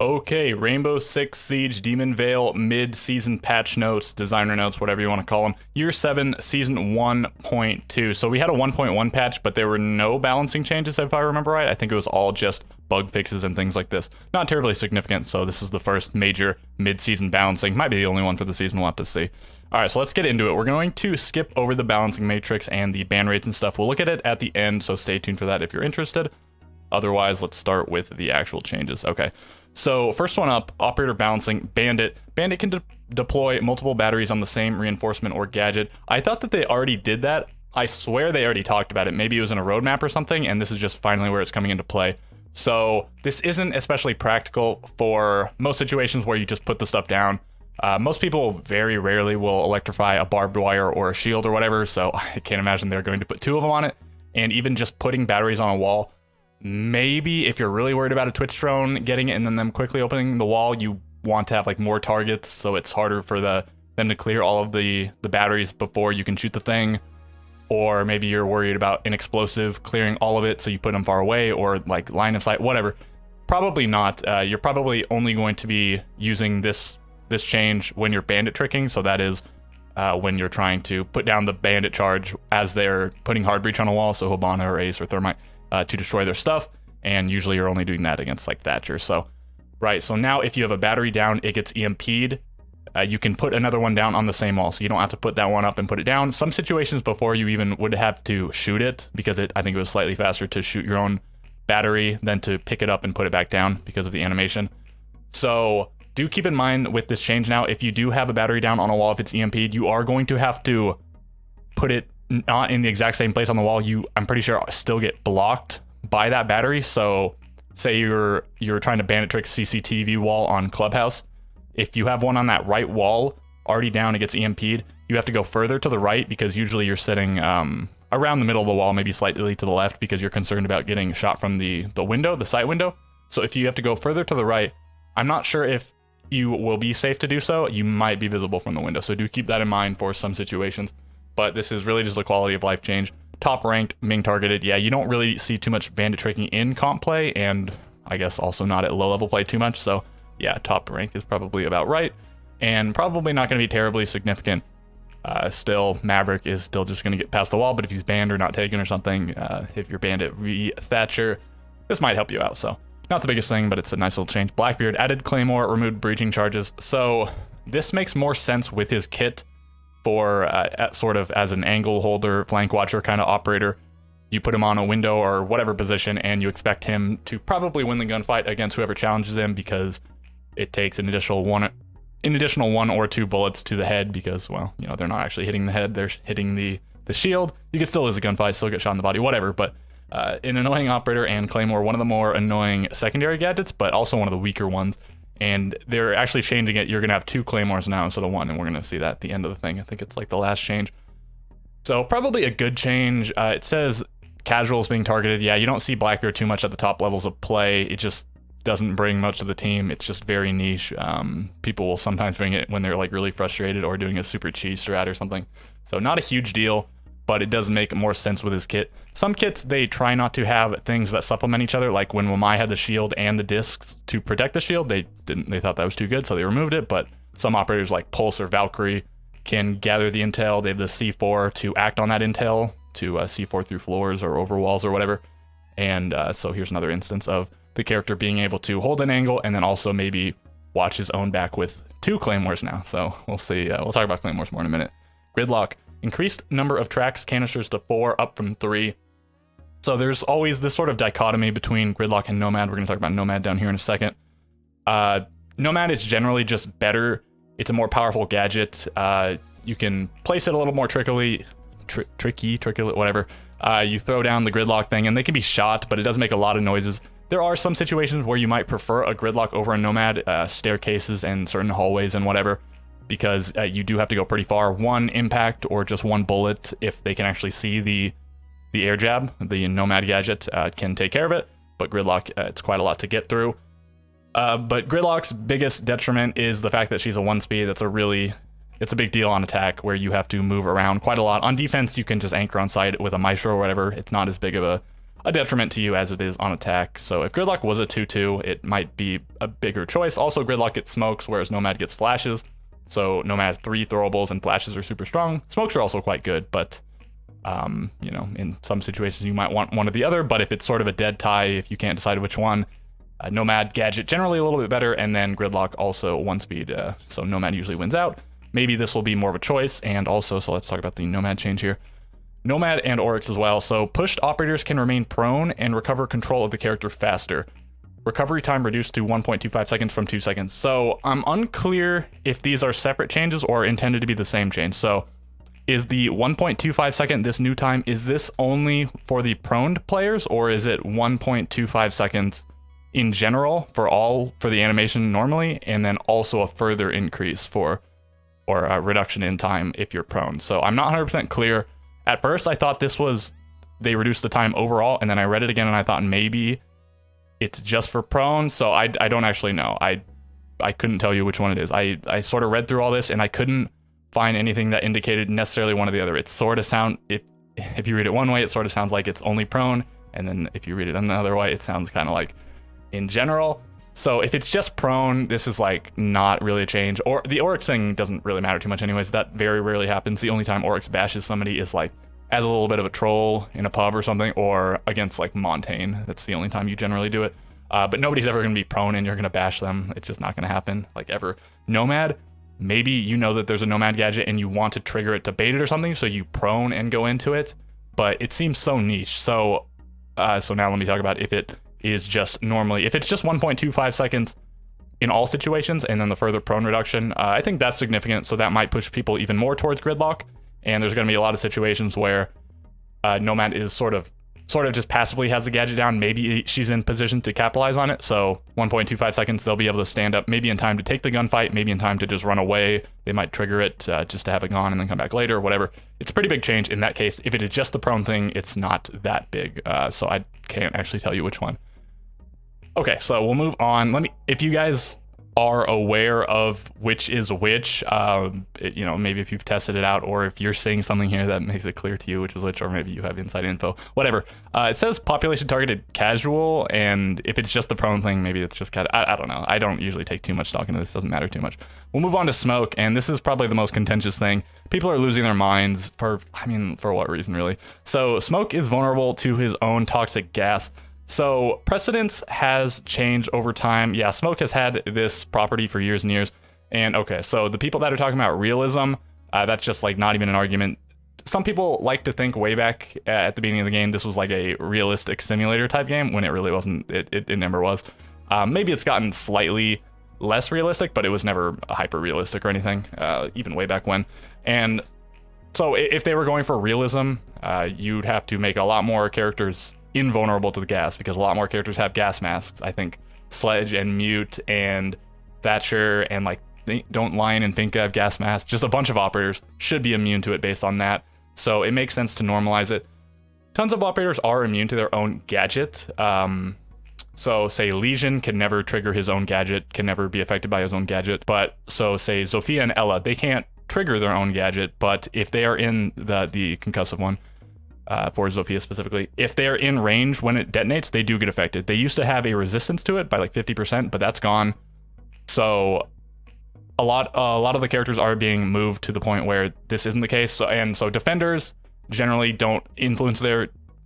Okay, Rainbow Six Siege Demon Veil mid-season patch notes, designer notes, whatever you want to call them. Year 7, Season 1.2. So we had a 1.1 patch, but there were no balancing changes, if I remember right. I think it was all just bug fixes and things like this. Not terribly significant, so this is the first major mid-season balancing. Might be the only one for the season, we'll have to see. Alright, so let's get into it. We're going to skip over the balancing matrix and the ban rates and stuff. We'll look at it at the end, so stay tuned for that if you're interested. Otherwise, let's start with the actual changes. Okay, so first one up, operator balancing, Bandit. Bandit can deploy multiple batteries on the same reinforcement or gadget. I thought that they already did that. I swear they already talked about it. Maybe it was in a roadmap or something, and this is just finally where it's coming into play. So this isn't especially practical for most situations where you just put the stuff down. Most people very rarely will electrify a barbed wire or a shield or whatever, so I can't imagine they're going to put two of them on it. And even just putting batteries on a wall, maybe if you're really worried about a Twitch drone getting it and then them quickly opening the wall, you want to have like more targets, so it's harder for them to clear all of the batteries before you can shoot the thing. Or maybe you're worried about an explosive clearing all of it, so you put them far away, or like line of sight, whatever. Probably not. You're probably only going to be using this change when you're bandit tricking, so that is when you're trying to put down the bandit charge as they're putting hard breach on a wall, so Hibana or Ace or Thermite, to destroy their stuff, and usually you're only doing that against like Thatcher. So right, so now if you have a battery down, it gets EMP'd. You can put another one down on the same wall, so you don't have to put that one up and put it down. Some situations before you even would have to shoot it, because I think it was slightly faster to shoot your own battery than to pick it up and put it back down because of the animation. So do keep in mind with this change now, if you do have a battery down on a wall, if it's EMP'd, you are going to have to put it not in the exact same place on the wall. I'm pretty sure still get blocked by that battery. So say you're trying to bandit trick CCTV wall on Clubhouse. If you have one on that right wall already down, it gets EMP'd. You have to go further to the right, because usually you're sitting around the middle of the wall, maybe slightly to the left, because you're concerned about getting shot from the window, the sight window. So if you have to go further to the right, I'm not sure if you will be safe to do so. You might be visible from the window, so do keep that in mind for some situations. But this is really just a quality of life change. Top ranked, being targeted. Yeah, you don't really see too much bandit tricking in comp play, and I guess also not at low level play too much. So yeah, top ranked is probably about right, and probably not going to be terribly significant. Still, Maverick is still just going to get past the wall, but if he's banned or not taken or something, if you're bandit Thatcher, this might help you out. So not the biggest thing, but it's a nice little change. Blackbeard added Claymore, removed breaching charges. So this makes more sense with his kit for sort of as an angle holder, flank watcher kind of operator. You put him on a window or whatever position, and you expect him to probably win the gunfight against whoever challenges him, because it takes an additional one or two bullets to the head, because, well, you know, they're not actually hitting the head, they're hitting the shield. You can still lose a gunfight, still get shot in the body, whatever, but an annoying operator and Claymore, one of the more annoying secondary gadgets, but also one of the weaker ones. And they're actually changing it. You're going to have two Claymores now instead of one, and we're going to see that at the end of the thing. I think it's like the last change. So probably a good change. It says casuals being targeted. Yeah, you don't see Blackbeard too much at the top levels of play. It just doesn't bring much to the team. It's just very niche. People will sometimes bring it when they're like really frustrated or doing a super cheese strat or something. So not a huge deal, but it does make more sense with his kit. Some kits, they try not to have things that supplement each other. Like when Wamai had the shield and the discs to protect the shield, they thought that was too good, so they removed it. But some operators like Pulse or Valkyrie can gather the intel. They have the C4 to act on that intel, to C4 through floors or over walls or whatever. And so here's another instance of the character being able to hold an angle and then also maybe watch his own back with two Claymores now. So we'll see. We'll talk about Claymores more in a minute. Gridlock. Increased number of tracks canisters to 4, up from 3. So there's always this sort of dichotomy between Gridlock and Nomad. We're going to talk about Nomad down here in a second. Nomad is generally just better. It's a more powerful gadget. You can place it a little more tricky, whatever. You throw down the Gridlock thing and they can be shot, but it does make a lot of noises. There are some situations where you might prefer a Gridlock over a Nomad, staircases and certain hallways and whatever, because you do have to go pretty far. One impact or just one bullet, if they can actually see the air jab, the Nomad gadget can take care of it, but Gridlock, it's quite a lot to get through. But Gridlock's biggest detriment is the fact that she's a 1-speed. It's a big deal on attack, where you have to move around quite a lot. On defense, you can just anchor on site with a Maestro or whatever. It's not as big of a detriment to you as it is on attack. So if Gridlock was a 2-2, it might be a bigger choice. Also, Gridlock gets smokes, whereas Nomad gets flashes. So Nomad has 3 throwables and flashes are super strong. Smokes are also quite good, but you know, in some situations you might want one or the other. But if it's sort of a dead tie, if you can't decide which one, Nomad, Gadget generally a little bit better, and then Gridlock also 1 speed. So Nomad usually wins out. Maybe this will be more of a choice, and also, so let's talk about the Nomad change here. Nomad and Oryx as well. So pushed operators can remain prone and recover control of the character faster. Recovery time reduced to 1.25 seconds from 2 seconds. So I'm unclear if these are separate changes or intended to be the same change. So is the 1.25 second, this new time, is this only for the proned players, or is it 1.25 seconds in general for the animation normally, and then also a further increase for, or a reduction in time if you're prone? So I'm not 100% clear. At first I thought this was, they reduced the time overall, and then I read it again and I thought maybe it's just for prone. So I don't actually know. I couldn't tell you which one it is. I sort of read through all this and I couldn't find anything that indicated necessarily one or the other. It sort of if you read it one way, it sort of sounds like it's only prone, and then if you read it another way, it sounds kind of like in general. So if it's just prone, this is like not really a change. Or the Oryx thing doesn't really matter too much anyways. That very rarely happens. The only time Oryx bashes somebody is like as a little bit of a troll in a pub or something, or against like Montaigne. That's the only time you generally do it. But nobody's ever going to be prone and you're going to bash them. It's just not going to happen, like, ever. Nomad, maybe you know that there's a Nomad gadget and you want to trigger it to bait it or something, so you prone and go into it, but it seems so niche. So so now let me talk about if it is just normally, if it's just 1.25 seconds in all situations and then the further prone reduction, I think that's significant. So that might push people even more towards Gridlock, and there's going to be a lot of situations where Nomad is sort of just passively has the gadget down. Maybe she's in position to capitalize on it. So 1.25 seconds, they'll be able to stand up, maybe in time to take the gunfight, maybe in time to just run away. They might trigger it just to have it gone and then come back later, whatever. It's a pretty big change in that case. If it is just the prone thing, it's not that big. So I can't actually tell you which one. Okay, so we'll move on. If you guys are aware of which is which, you know, maybe if you've tested it out, or if you're seeing something here that makes it clear to you which is which, or maybe you have inside info, whatever. It says population targeted casual, and if it's just the prone thing, maybe it's just I don't know. I don't usually take too much stock into this. Doesn't matter too much. We'll move on to smoke, and this is probably the most contentious thing. People are losing their minds for what reason, really? So smoke is vulnerable to his own toxic gas. So precedence has changed over time. Yeah, smoke has had this property for years and years. And okay, so the people that are talking about realism, that's just like not even an argument. Some people like to think way back at the beginning of the game, this was like a realistic simulator type game, when it really wasn't. It never was. Maybe it's gotten slightly less realistic, but it was never hyper realistic or anything, even way back when. And so if they were going for realism, you'd have to make a lot more characters invulnerable to the gas, because a lot more characters have gas masks. I think Sledge and Mute and Thatcher and like Don't Lion and Finka have gas masks. Just a bunch of operators should be immune to it based on that. So it makes sense to normalize it. Tons of operators are immune to their own gadget. So say Legion can never trigger his own gadget, can never be affected by his own gadget. But so say Zofia and Ella, they can't trigger their own gadget, but if they are in the concussive one, for Zofia specifically, if they're in range when it detonates, they do get affected. They used to have a resistance to it by like 50%, but that's gone. So a lot of the characters are being moved to the point where this isn't the case. So defenders generally don't influence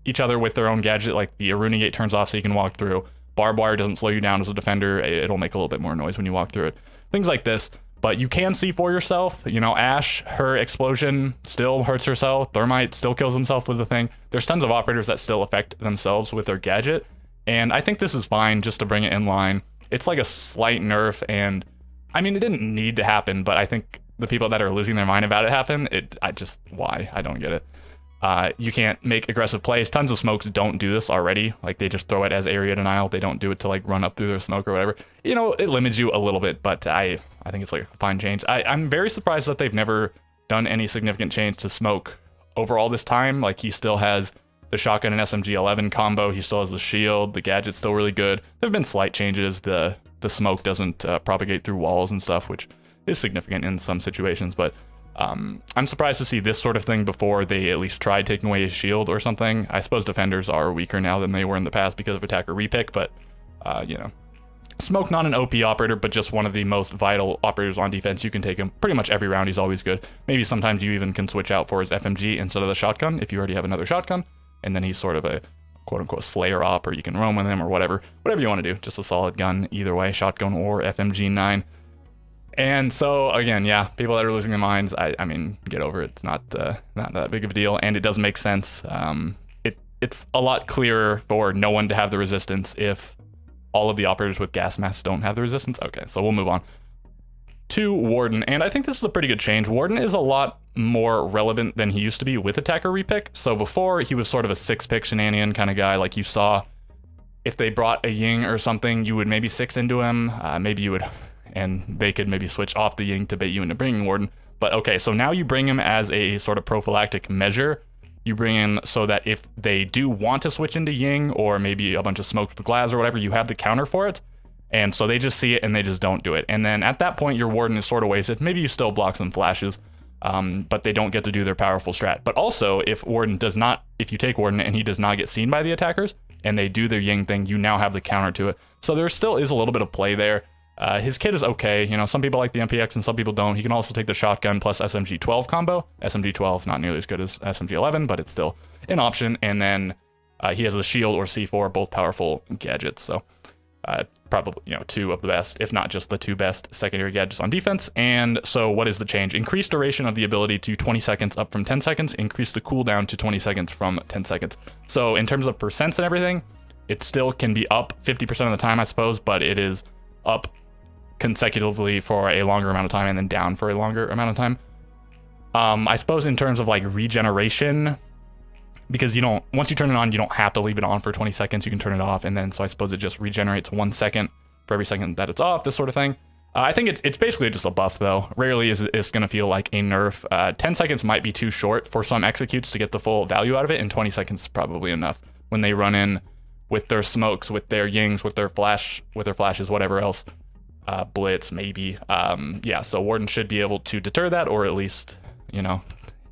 each other with their own gadget. Like the Aruna Gate turns off so you can walk through. Barbed wire doesn't slow you down as a defender. It'll make a little bit more noise when you walk through it. Things like this. But you can see for yourself, you know, Ashe, her explosion still hurts herself. Thermite still kills himself with the thing. There's tons of operators that still affect themselves with their gadget. And I think this is fine just to bring it in line. It's like a slight nerf, and I mean, it didn't need to happen, but I think the people that are losing their mind about it why? I don't get it. You can't make aggressive plays. Tons of smokes don't do this already. Like they just throw it as area denial. They don't do it to like run up through their smoke or whatever. You know, it limits you a little bit, but I think it's like a fine change. I'm very surprised that they've never done any significant change to smoke over all this time. Like he still has the shotgun and SMG-11 combo. He still has the shield. The gadget's still really good. There've been slight changes. The smoke doesn't propagate through walls and stuff, which is significant in some situations, but I'm surprised to see this sort of thing before they at least tried taking away his shield or something. I suppose defenders are weaker now than they were in the past because of attacker repick, but, you know. Smoke, not an OP operator, but just one of the most vital operators on defense. You can take him pretty much every round. He's always good. Maybe sometimes you even can switch out for his FMG instead of the shotgun if you already have another shotgun. And then he's sort of a quote-unquote slayer op, or you can roam with him or whatever. Whatever you want to do. Just a solid gun either way, shotgun or FMG 9. And so, again, yeah, people that are losing their minds, I mean, get over it. It's not that big of a deal, and it does make sense. It's a lot clearer for no one to have the resistance if all of the operators with gas masks don't have the resistance. Okay, so we'll move on to Warden, and I think this is a pretty good change. Warden is a lot more relevant than he used to be with attacker repick. So before, he was sort of a 6-pick shenanigan kind of guy. Like you saw, if they brought a Ying or something, you would maybe 6 into him. Maybe you would, and they could maybe switch off the Ying to bait you into bringing Warden. But okay, so now you bring him as a sort of prophylactic measure. You bring in so that if they do want to switch into Ying or maybe a bunch of smoke with glass or whatever, you have the counter for it. And so they just see it and they just don't do it. And then at that point, your Warden is sort of wasted. Maybe you still block some flashes, but they don't get to do their powerful strat. But also, if you take Warden and he does not get seen by the attackers and they do their Ying thing, you now have the counter to it. So there still is a little bit of play there. His kit is okay. You know, some people like the MPX and some people don't. He can also take the shotgun plus SMG 12 combo. SMG 12 not nearly as good as SMG 11, but it's still an option. And then he has the shield or C4, both powerful gadgets. So probably, you know, 2 of the best, if not just the 2 best secondary gadgets on defense. And so what is the change? Increase duration of the ability to 20 seconds up from 10 seconds. Increase the cooldown to 20 seconds from 10 seconds. So in terms of percents and everything, it still can be up 50% of the time, I suppose, but it is up consecutively for a longer amount of time and then down for a longer amount of time. I suppose in terms of like regeneration, because once you turn it on, you don't have to leave it on for 20 seconds. You can turn it off, and then so I suppose it just regenerates 1 second for every second that it's off, this sort of thing. I think it's basically just a buff, though. Rarely is it's going to feel like a nerf. 10 seconds might be too short for some executes to get the full value out of it, and 20 seconds is probably enough when they run in with their smokes, with their Yings, with their flashes, whatever else. Blitz, maybe. Yeah, so Warden should be able to deter that, or at least, you know,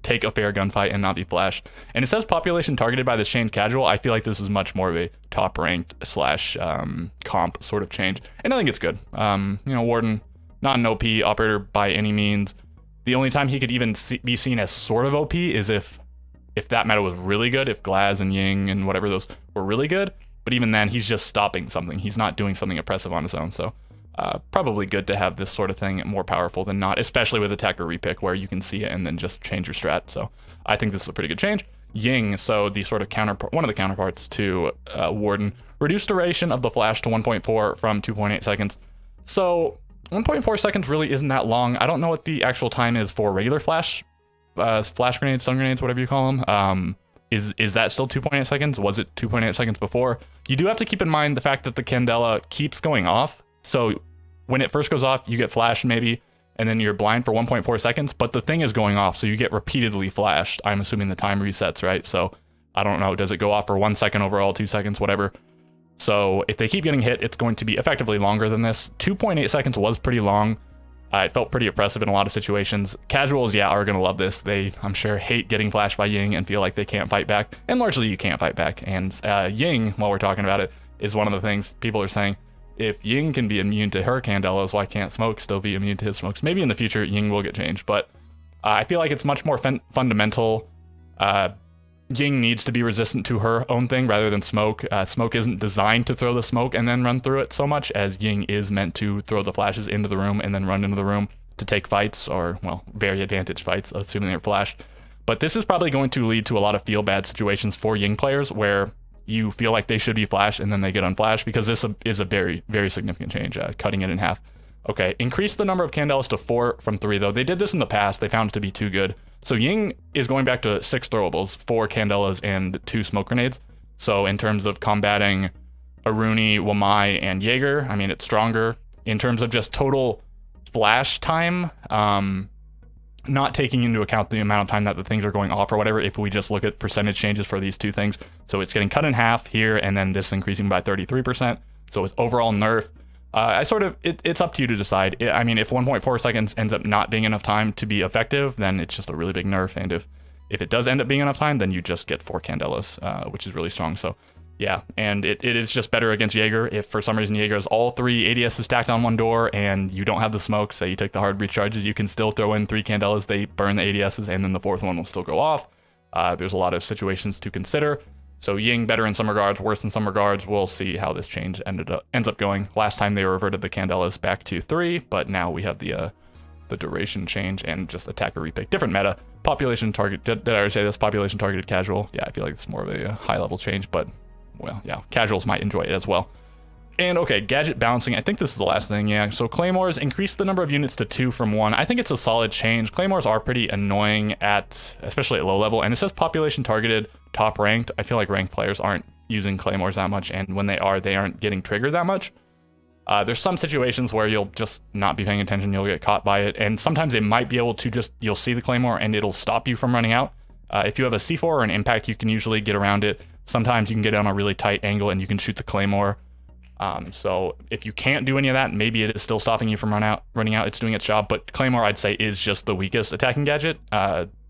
take a fair gunfight and not be flashed. And it says population targeted by this change casual. I feel like this is much more of a top ranked / comp sort of change, and I think it's good. You know, Warden, not an OP operator by any means. The only time he could even be seen as sort of OP is if that meta was really good, if Glaz and Ying and whatever those were really good. But even then, he's just stopping something. He's not doing something impressive on his own. So probably good to have this sort of thing more powerful than not, especially with attacker repick where you can see it and then just change your strat. So I think this is a pretty good change. Ying, so the sort of one of the counterparts to Warden, reduced duration of the flash to 1.4 from 2.8 seconds. So 1.4 seconds really isn't that long. I don't know what the actual time is for regular flash grenades, stun grenades, whatever you call them. Is that still 2.8 seconds? Was it 2.8 seconds before? You do have to keep in mind the fact that the Candela keeps going off. So when it first goes off, you get flashed maybe, and then you're blind for 1.4 seconds, but the thing is going off, so you get repeatedly flashed. I'm assuming the time resets, right? So I don't know, does it go off for 1 second overall, 2 seconds, whatever? So if they keep getting hit, it's going to be effectively longer than this. 2.8 seconds was pretty long. It felt pretty oppressive in a lot of situations. Casuals, yeah, are going to love this. They, I'm sure, hate getting flashed by Ying and feel like they can't fight back. And largely, you can't fight back. And Ying, while we're talking about it, is one of the things people are saying. If Ying can be immune to her Candelas, why can't Smoke still be immune to his smokes? Maybe in the future, Ying will get changed. But I feel like it's much more fundamental. Ying needs to be resistant to her own thing rather than Smoke. Smoke isn't designed to throw the smoke and then run through it so much as Ying is meant to throw the flashes into the room and then run into the room to take fights, or, well, very advantage fights, assuming they're flashed. But this is probably going to lead to a lot of feel bad situations for Ying players where you feel like they should be flashed and then they get unflashed, because this is a very, very significant change, cutting it in half. Okay, increase the number of Candelas to 4 from 3, though. They did this in the past. They found it to be too good. So Ying is going back to 6 throwables, 4 Candelas, and 2 smoke grenades. So in terms of combating Aruni, Wamai, and Jaeger, I mean, it's stronger. In terms of just total flash time, not taking into account the amount of time that the things are going off or whatever, if we just look at percentage changes for these two things. So it's getting cut in half here, and then this increasing by 33%. So it's overall nerf. It's up to you to decide. I mean, if 1.4 seconds ends up not being enough time to be effective, then it's just a really big nerf. And if it does end up being enough time, then you just get 4 Candelas, which is really strong. So yeah, and it is just better against Jaeger. If for some reason Jaeger has all 3 ADSs stacked on one door and you don't have the smoke, say you take the hard breach charges, you can still throw in 3 Candelas, they burn the ADSs, and then the 4th one will still go off. There's a lot of situations to consider. So Ying better in some regards, worse in some regards. We'll see how this change ends up going. Last time they reverted the Candelas back to 3, but now we have the duration change and just attacker repick. Different meta. Population target. Did I already say this? Population targeted casual. Yeah, I feel like it's more of a high level change, but well, yeah, casuals might enjoy it as well. And okay, gadget balancing. I think this is the last thing. Yeah. So Claymores increase the number of units to 2 from 1. I think it's a solid change. Claymores are pretty annoying especially at low level. And it says population targeted top ranked. I feel like ranked players aren't using Claymores that much. And when they aren't getting triggered that much. There's some situations where you'll just not be paying attention. You'll get caught by it. And sometimes it might be able to you'll see the Claymore and it'll stop you from running out. If you have a C4 or an impact, you can usually get around it. Sometimes you can get on a really tight angle and you can shoot the Claymore. So if you can't do any of that, maybe it is still stopping you from running out. It's doing its job, but Claymore I'd say is just the weakest attacking gadget.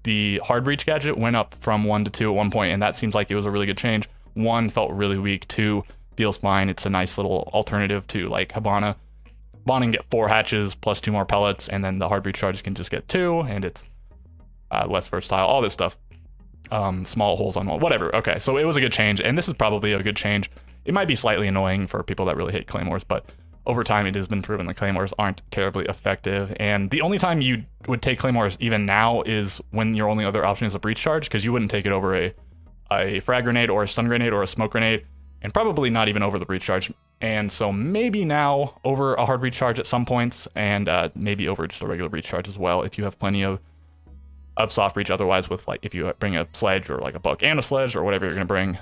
The hard breach gadget went up from 1 to 2 at one point, and that seems like it was a really good change. 1 felt really weak, 2 feels fine. It's a nice little alternative to like Habana. Habana can get 4 hatches plus 2 more pellets, and then the hard breach charges can just get 2, and it's less versatile, all this stuff. Small holes on wall, whatever. Okay, so it was a good change, and this is probably a good change. It might be slightly annoying for people that really hate Claymores, but over time it has been proven that Claymores aren't terribly effective. And the only time you would take Claymores even now is when your only other option is a breach charge, because you wouldn't take it over a frag grenade or a stun grenade or a smoke grenade, and probably not even over the breach charge. And so maybe now over a hard breach charge at some points, and maybe over just a regular breach charge as well if you have plenty of soft breach. Otherwise, with like if you bring a sledge or like a buck and a sledge or whatever you're gonna bring,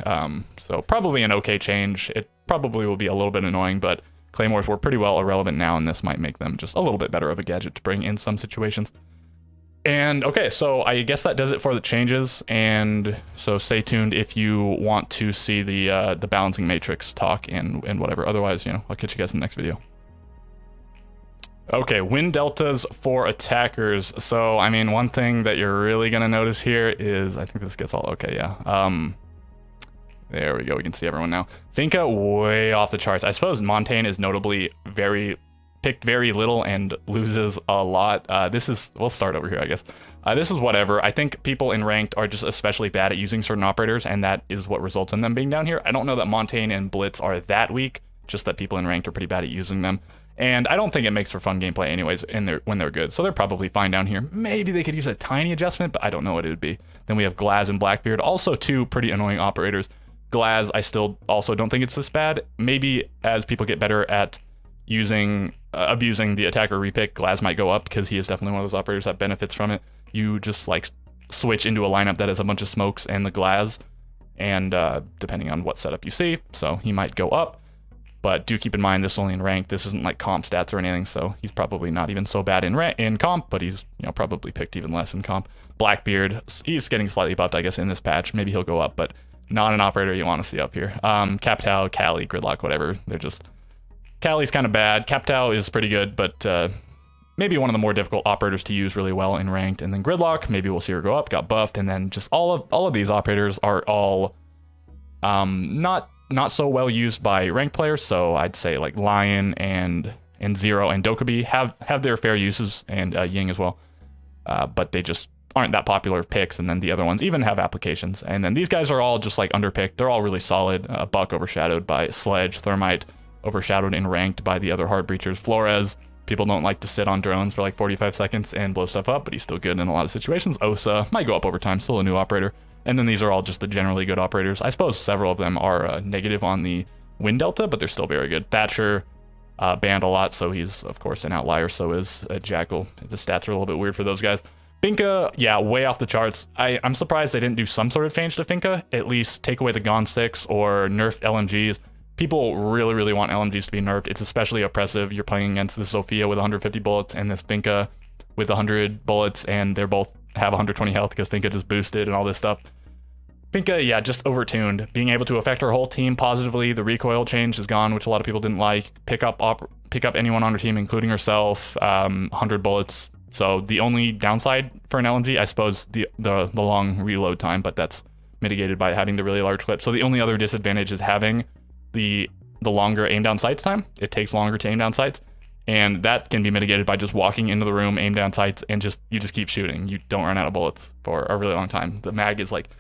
so probably an okay change. It probably will be a little bit annoying, but Claymores were pretty well irrelevant now, and this might make them just a little bit better of a gadget to bring in some situations. And okay, so I guess that does it for the changes, and so stay tuned if you want to see the balancing matrix talk and whatever. Otherwise, I'll catch you guys in the next video. Okay, win deltas for attackers. So, I mean, one thing that you're really going to notice here is, I think this gets all, okay, yeah. There we go, we can see everyone now. Finka, way off the charts. I suppose Montaigne is notably picked very little and loses a lot. We'll start over here, I guess. This is whatever. I think people in ranked are just especially bad at using certain operators, and that is what results in them being down here. I don't know that Montaigne and Blitz are that weak, just that people in ranked are pretty bad at using them. And I don't think it makes for fun gameplay anyways when they're good. So they're probably fine down here. Maybe they could use a tiny adjustment, but I don't know what it would be. Then we have Glaz and Blackbeard. Also 2 pretty annoying operators. Glaz, I still also don't think it's this bad. Maybe as people get better at abusing the attacker repick, Glaz might go up because he is definitely one of those operators that benefits from it. You just like switch into a lineup that has a bunch of smokes and the Glaz, and depending on what setup you see, so he might go up. But do keep in mind, this is only in rank. This isn't like comp stats or anything, so he's probably not even so bad in comp, but he's probably picked even less in comp. Blackbeard, he's getting slightly buffed, I guess, in this patch. Maybe he'll go up, but not an operator you want to see up here. Captao, Cali, Gridlock, whatever. They're just... Cali's kind of bad. Captao is pretty good, but maybe one of the more difficult operators to use really well in ranked. And then Gridlock, maybe we'll see her go up, got buffed, and then just all of these operators are all not so well used by ranked players. So I'd say like Lion and Zero and Dokubi have their fair uses, and Ying as well, but they just aren't that popular picks. And then the other ones even have applications. And then these guys are all just like underpicked. They're all really solid. Buck overshadowed by Sledge, Thermite overshadowed and ranked by the other hard breachers. Flores, people don't like to sit on drones for like 45 seconds and blow stuff up, but he's still good in a lot of situations. Osa might go up over time, still a new operator. And then these are all just the generally good operators. I suppose several of them are negative on the win delta, but they're still very good. Thatcher banned a lot, so he's of course an outlier. So is Jackal. The stats are a little bit weird for those guys. Finka, yeah, way off the charts. I'm surprised they didn't do some sort of change to Finka, at least take away the Gon 6 or nerf LMGs. People really, really want LMGs to be nerfed. It's especially oppressive. You're playing against the Sophia with 150 bullets and this Finka with 100 bullets, and they both have 120 health because Finka just boosted and all this stuff. Finka, yeah, just overtuned. Being able to affect her whole team positively. The recoil change is gone, which a lot of people didn't like. Pick up anyone on her team, including herself. 100 bullets. So the only downside for an LMG, I suppose, the long reload time, but that's mitigated by having the really large clip. So the only other disadvantage is having the longer aim down sights time. It takes longer to aim down sights, and that can be mitigated by just walking into the room, aim down sights, and you just keep shooting. You don't run out of bullets for a really long time. The mag is like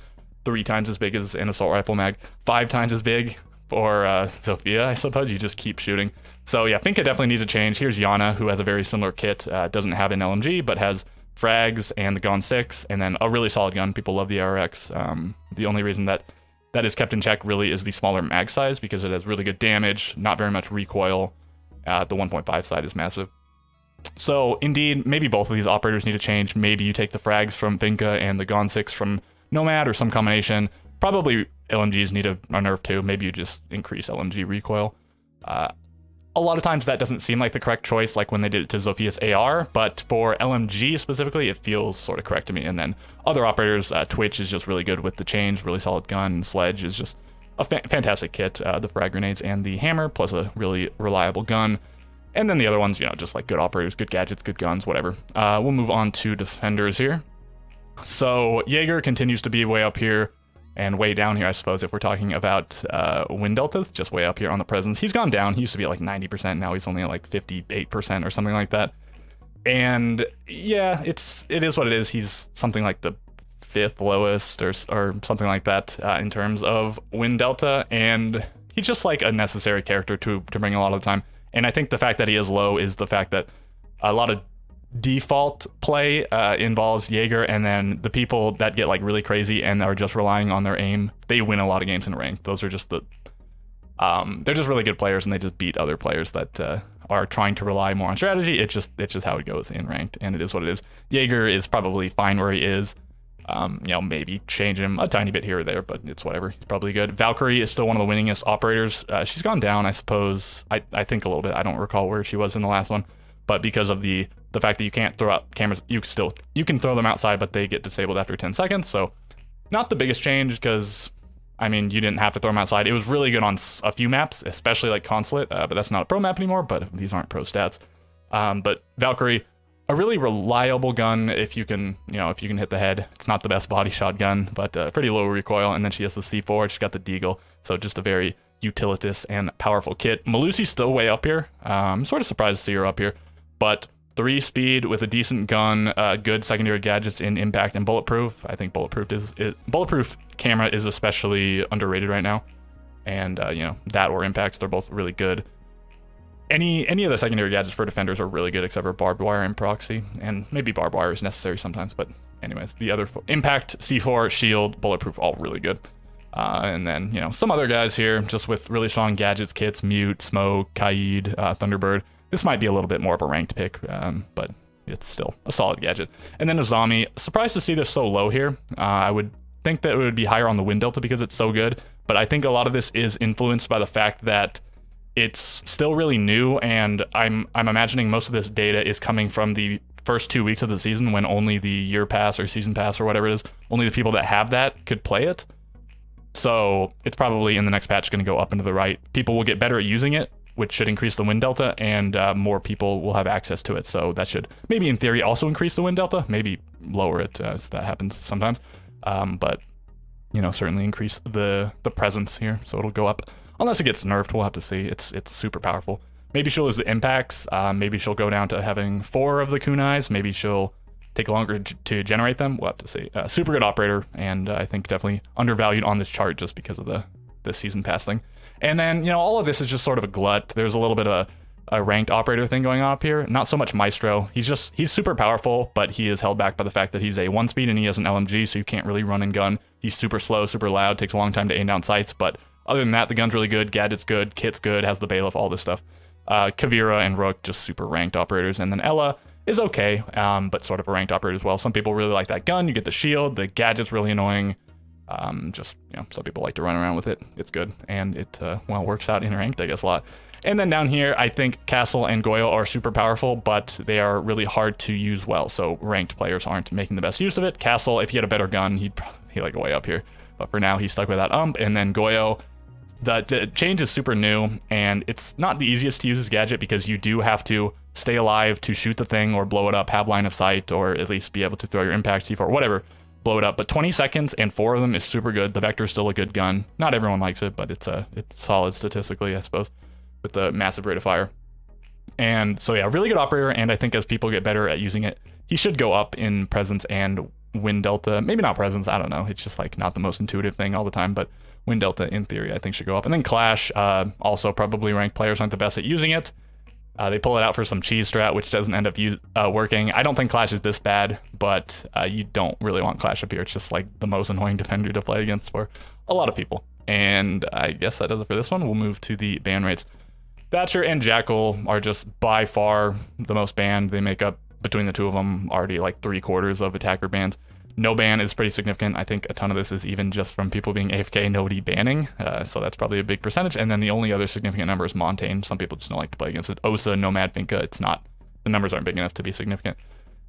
3 times as big as an assault rifle mag, 5 times as big for Sophia, I suppose. You just keep shooting. So yeah, Finka definitely needs a change. Here's Yana, who has a very similar kit, doesn't have an LMG, but has frags and the Gon 6, and then a really solid gun. People love the RX. The only reason that is kept in check really is the smaller mag size, because it has really good damage, not very much recoil. The 1.5 side is massive. So indeed, maybe both of these operators need to change. Maybe you take the frags from Finka and the Gon 6 from Nomad, or some combination. Probably LMGs need a nerf too. Maybe you just increase LMG recoil. A lot of times that doesn't seem like the correct choice, like when they did it to Zophia's AR, but for LMG specifically, it feels sort of correct to me. And then other operators, Twitch is just really good with the change, really solid gun. Sledge is just a fantastic kit, the frag grenades and the hammer, plus a really reliable gun. And then the other ones, just like good operators, good gadgets, good guns, whatever. We'll move on to defenders here. So Jaeger continues to be way up here, and way down here, I suppose, if we're talking about win deltas, just way up here on the presence. He's gone down. He used to be at like 90%. Now he's only at like 58% or something like that. And yeah, it is what it is. He's something like the 5th lowest or something like that in terms of win delta. And he's just like a necessary character to bring a lot of the time. And I think the fact that he is low is the fact that a lot of default play involves Jaeger, and then the people that get like really crazy and are just relying on their aim, they win a lot of games in ranked. Those are just they're just really good players, and they just beat other players that are trying to rely more on strategy. It's just how it goes in ranked, and it is what it is. Jaeger is probably fine where he is. Maybe change him a tiny bit here or there, but it's whatever. He's probably good. Valkyrie is still one of the winningest operators. She's gone down, I suppose. I think a little bit. I don't recall where she was in the last one, but because of the fact that you can't throw out cameras, you can throw them outside, but they get disabled after 10 seconds. So not the biggest change, because I mean, you didn't have to throw them outside. It was really good on a few maps, especially like Consulate, but that's not a pro map anymore, but these aren't pro stats. But Valkyrie, a really reliable gun if you can hit the head. It's not the best body shot gun, but pretty low recoil. And then she has the C4, she's got the Deagle, so just a very utilitous and powerful kit. Malusi's still way up here. I'm sort of surprised to see her up here, but 3 speed with a decent gun, good secondary gadgets in impact and bulletproof. I think bulletproof camera is especially underrated right now, and that or impacts, they're both really good. Any of the secondary gadgets for defenders are really good, except for barbed wire and proxy, and maybe barbed wire is necessary sometimes, but anyways, the other impact, C4, shield, bulletproof, all really good. And then some other guys here just with really strong gadgets, kits, Mute, Smoke, Kaid, Thunderbird. This might be a little bit more of a ranked pick, but it's still a solid gadget. And then Azami, surprised to see this so low here. I would think that it would be higher on the win delta because it's so good, but I think a lot of this is influenced by the fact that it's still really new, and I'm imagining most of this data is coming from the first 2 weeks of the season, when only the year pass or season pass or whatever it is, only the people that have that could play it. So it's probably in the next patch going to go up and to the right. People will get better at using it, which should increase the win delta, and more people will have access to it. So that should maybe in theory also increase the win delta, maybe lower it, as that happens sometimes. But certainly increase the presence here, so it'll go up. Unless it gets nerfed, we'll have to see. It's super powerful. Maybe she'll lose the impacts. Maybe she'll go down to having 4 of the kunais. Maybe she'll take longer to generate them. We'll have to see. Super good operator, and I think definitely undervalued on this chart just because of the season pass thing. And then, all of this is just sort of a glut. There's a little bit of a ranked operator thing going on up here. Not so much Maestro. He's super powerful, but he is held back by the fact that he's a 1 speed and he has an LMG, so you can't really run and gun. He's super slow, super loud, takes a long time to aim down sights, but other than that, the gun's really good, gadget's good, kit's good, has the bailiff, all this stuff. Kavira and Rook, just super ranked operators. And then Ella is okay, but sort of a ranked operator as well. Some people really like that gun. You get the shield, the gadget's really annoying. Some people like to run around with it. It's good, and it works out in ranked, I guess, a lot. And then down here, I think Castle and Goyle are super powerful, but they are really hard to use well, so ranked players aren't making the best use of it. Castle, if he had a better gun, he'd like way up here. but for now he's stuck with that ump. And then Goyo, the change is super new, and it's not the easiest to use as Gadget because you do have to stay alive to shoot the thing or blow it up, have line of sight, or at least be able to throw your impact C4, whatever, blow it up. But 20 seconds and 4 of them is super good. The Vector is still a good gun. Not everyone likes it, but it's solid statistically, I suppose, with the massive rate of fire. And so yeah, really good operator, and I think as people get better at using it, he should go up in presence and win delta. Maybe not presence, I don't know. It's just like not the most intuitive thing all the time, but win delta in theory I think should go up. And then Clash, also probably ranked players aren't the best at using it. They pull it out for some cheese strat, which doesn't end up working. I don't think Clash is this bad, but you don't really want Clash up here. It's just like the most annoying defender to play against for a lot of people. And I guess that does it for this one. We'll move to the ban rates. Thatcher and Jackal are just by far the most banned. They make up, between the two of them, already like 3/4 of attacker bans. No ban is pretty significant. I think a ton of this is even just from people being AFK, nobody banning. So that's probably a big percentage. And then the only other significant number is Montaigne. Some people just don't like to play against it. Osa, Nomad, Vinca, it's not, the numbers aren't big enough to be significant.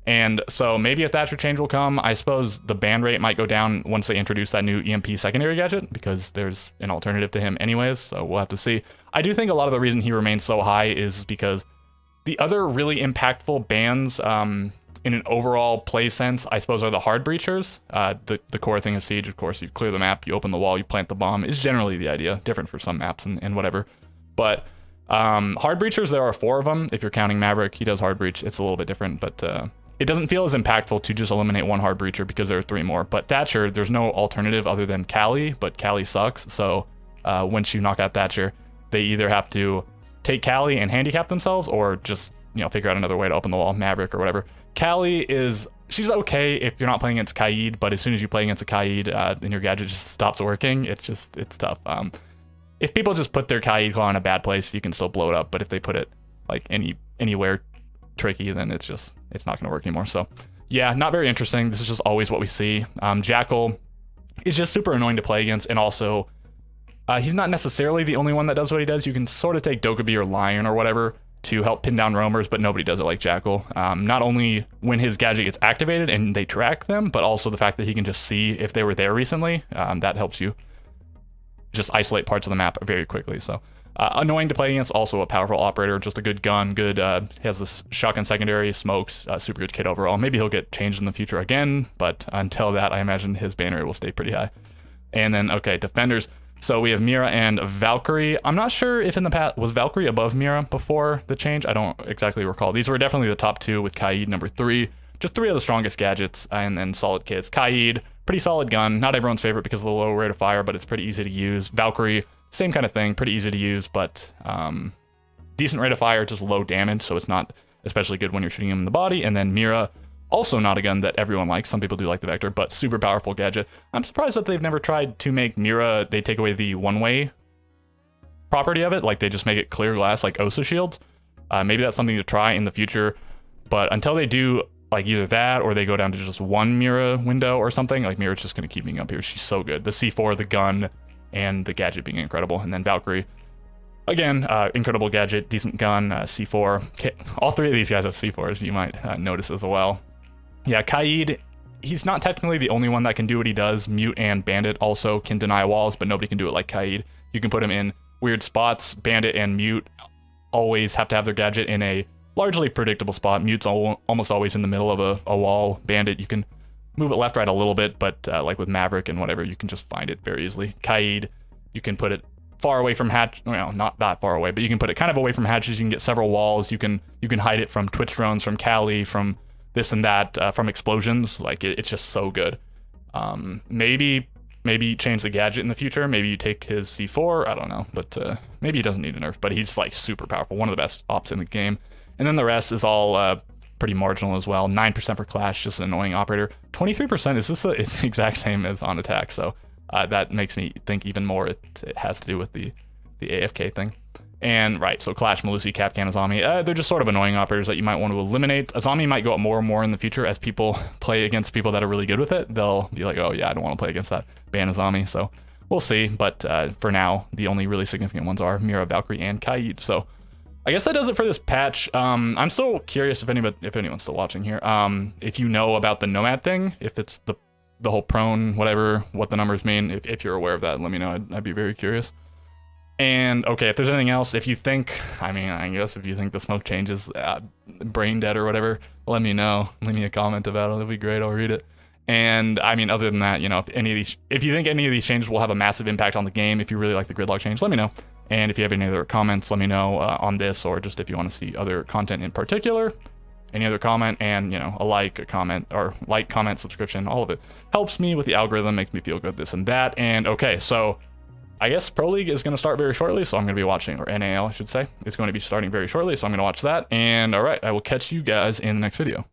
And so maybe a Thatcher change will come. I suppose the ban rate might go down once they introduce that new EMP secondary gadget, because there's an alternative to him anyways, so we'll have to see. I do think a lot of the reason he remains so high is because the other really impactful bans in an overall play sense, I suppose, are the hard breachers. The core thing of Siege, of course, you clear the map, you open the wall, you plant the bomb, is generally the idea. Different for some maps and whatever. But hard breachers, there are 4 of them. If you're counting Maverick, he does hard breach. It's a little bit different, but it doesn't feel as impactful to just eliminate 1 hard breacher because there are 3 more. But Thatcher, there's no alternative other than Kali, but Kali sucks. So once you knock out Thatcher, they either have to take Kali and handicap themselves, or just, you know, figure out another way to open the wall, Maverick or whatever. Kali she's okay if you're not playing against Kaid, but as soon as you play against a Kaid, then your gadget just stops working. It's tough. If people just put their Kaid claw in a bad place, you can still blow it up. But if they put it like anywhere tricky, then it's not gonna work anymore. So yeah, not very interesting. This is just always what we see. Jackal is just super annoying to play against, and also he's not necessarily the only one that does what he does. You can sort of take Dokkaebi or Lion or whatever to help pin down roamers, but nobody does it like Jackal. Not only when his gadget gets activated and they track them, but also the fact that he can just see if they were there recently. That helps you just isolate parts of the map very quickly. So annoying to play against, also a powerful operator, just a good gun, has this shotgun secondary, smokes, super good kit overall. Maybe he'll get changed in the future again, but until that, I imagine his ban rate will stay pretty high. And then, okay, defenders. So we have Mira and Valkyrie. I'm not sure if in the past, was Valkyrie above Mira before the change? I don't exactly recall. These were definitely the top 2, with Kaid number 3. Just 3 of the strongest gadgets, and then solid kits. Kaid, pretty solid gun. Not everyone's favorite because of the low rate of fire, but it's pretty easy to use. Valkyrie, same kind of thing, pretty easy to use, but decent rate of fire, just low damage, so it's not especially good when you're shooting him in the body. And then Mira, also not a gun that everyone likes. Some people do like the Vector, but super powerful gadget. I'm surprised that they've never tried to make Mira, they take away the one-way property of it, like they just make it clear glass like Osa shields. Maybe that's something to try in the future, but until they do like either that, or they go down to just 1 Mira window or something, like Mira's just gonna keep being up here. She's so good. The C4, the gun, and the gadget being incredible. And then Valkyrie, again, incredible gadget, decent gun, C4. All 3 of these guys have C4s, you might notice as well. Yeah, Kaid, he's not technically the only one that can do what he does. Mute and Bandit also can deny walls, but nobody can do it like Kaid. You can put him in weird spots. Bandit and Mute always have to have their gadget in a largely predictable spot. Mute's almost always in the middle of a wall. Bandit, you can move it left, right a little bit, but like with Maverick and whatever, you can just find it very easily. Kaid, you can put it far away from hatch, well, not that far away, but you can put it kind of away from hatches. You can get several walls. You can hide it from Twitch drones, from Kali, from this and that, from explosions. Like it's just so good. Maybe change the gadget in the future. Maybe you take his C4, I don't know, but maybe he doesn't need a nerf, but he's like super powerful, one of the best ops in the game. And then the rest is all pretty marginal as well. 9% for Clash, just an annoying operator. 23%, is this it's the exact same as on attack, so that makes me think even more it has to do with the AFK thing. And right, so Clash, Melusi, Kapkan, Azami, they're just sort of annoying operators that you might want to eliminate. Azami might go up more and more in the future as people play against people that are really good with it. They'll be like, oh yeah, I don't want to play against that, ban Azami. So we'll see, but for now, the only really significant ones are Mira, Valkyrie, and Kaid. So I guess that does it for this patch. I'm still curious if anyone's still watching here, if you know about the Nomad thing, if it's the the whole prone, whatever, what the numbers mean. If you're aware of that, let me know. I'd be very curious. And okay, if there's anything else, if you think, I mean, I guess if you think the smoke changes brain dead or whatever, let me know. Leave me a comment about it. It'll be great. I'll read it. And I mean, other than that, you know, if you think any of these changes will have a massive impact on the game, if you really like the gridlock change, let me know. And if you have any other comments, let me know on this, or just if you want to see other content in particular, any other comment, and, you know, a comment, or like, comment, subscription, all of it helps me with the algorithm, makes me feel good, this and that. And okay, so I guess Pro League is going to start very shortly, so I'm going to be watching, or NAL, I should say. It's going to be starting very shortly, so I'm going to watch that. And all right, I will catch you guys in the next video.